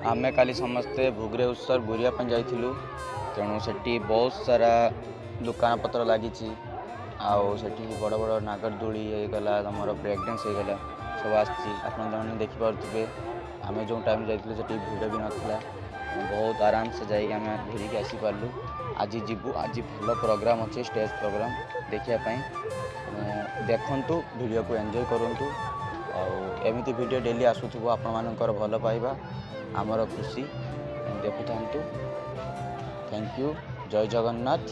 आमे काली समस्ते भुगरे उत्सव बुरिया जाइलु तेणु से बहुत सारा दुकान पत्र लगी से बड़ बड़ नागरदोली होगला तुम ब्रेक डांस होगला सब आपने देखिपे आम जो टाइम जाइए से भिड़ भी नाला बहुत आराम से जाइए आम घूरिक आसीपारू। आज जीवु आज भल प्रोग्राम अच्छे स्टेज प्रोग्राम देखापी देखु वीडियो को एंजॉय करूँ एमती वीडियो डेली आसुव आपण भल पाइबा आमर खुशी देखु था। Thank you. जय जगन्नाथ।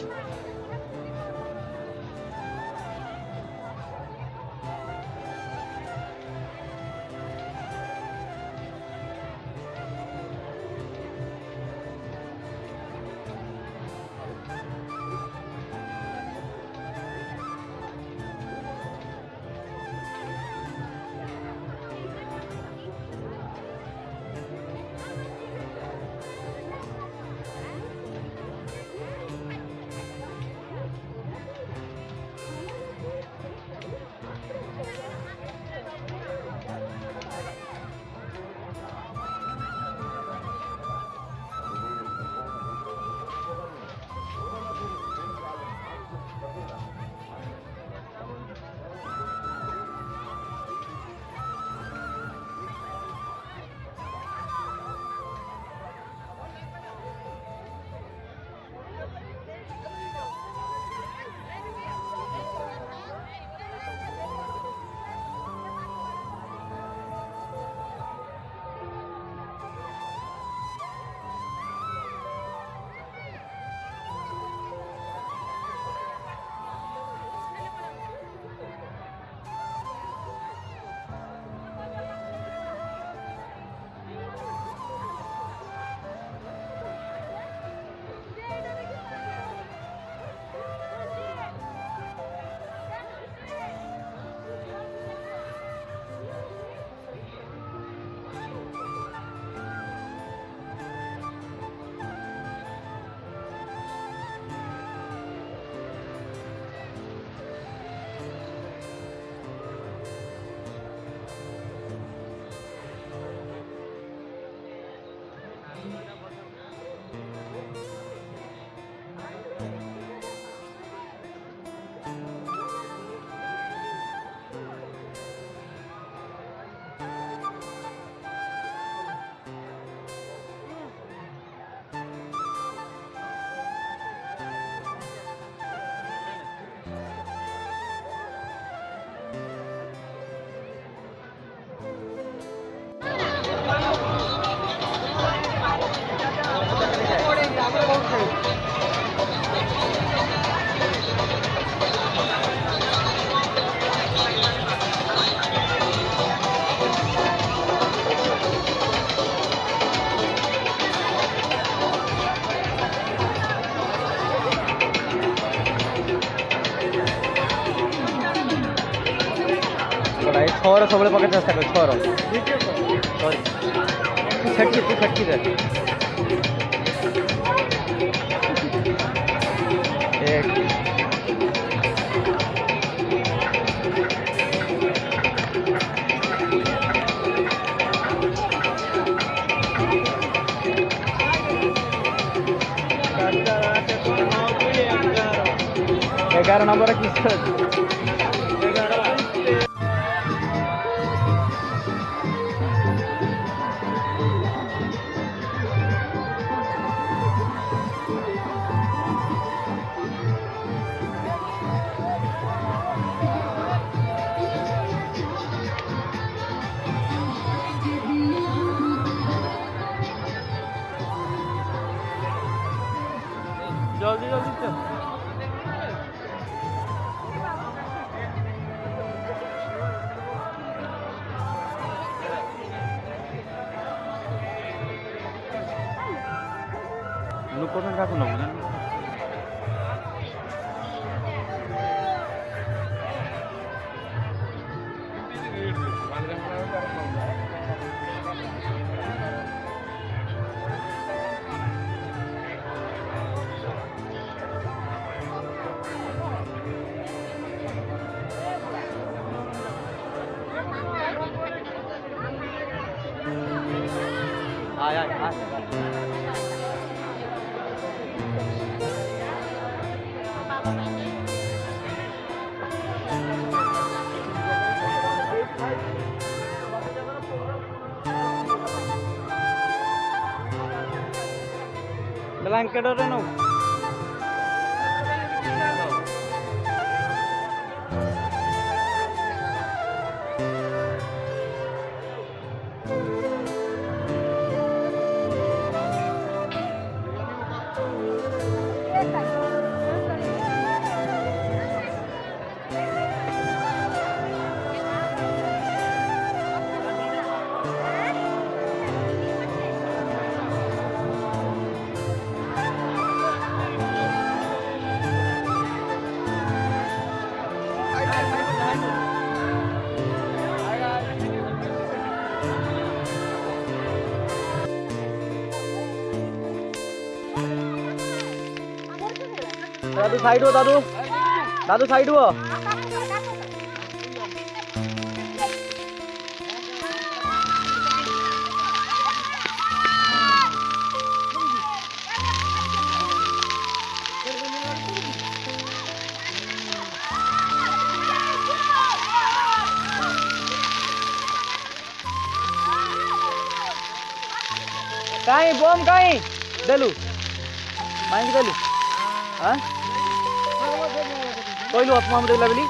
छर सब पकेट चेस्ता कर छर छटकी तू छटकी दे एक 11 नंबर किस जल्दी जल्दी चल लोकन का नबू ना आय आय आय ब्लँकेट रे नो दादू साइड हो दादू दादू साइड हो काही बॉम्ब काही देलू माहिती देलू हाँ कोई लो अपना मुझे लगली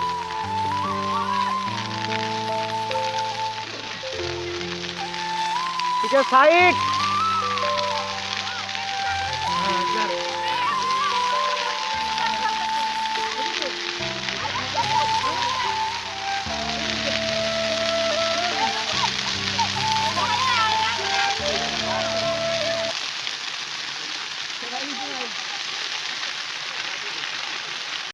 ठीक है साइड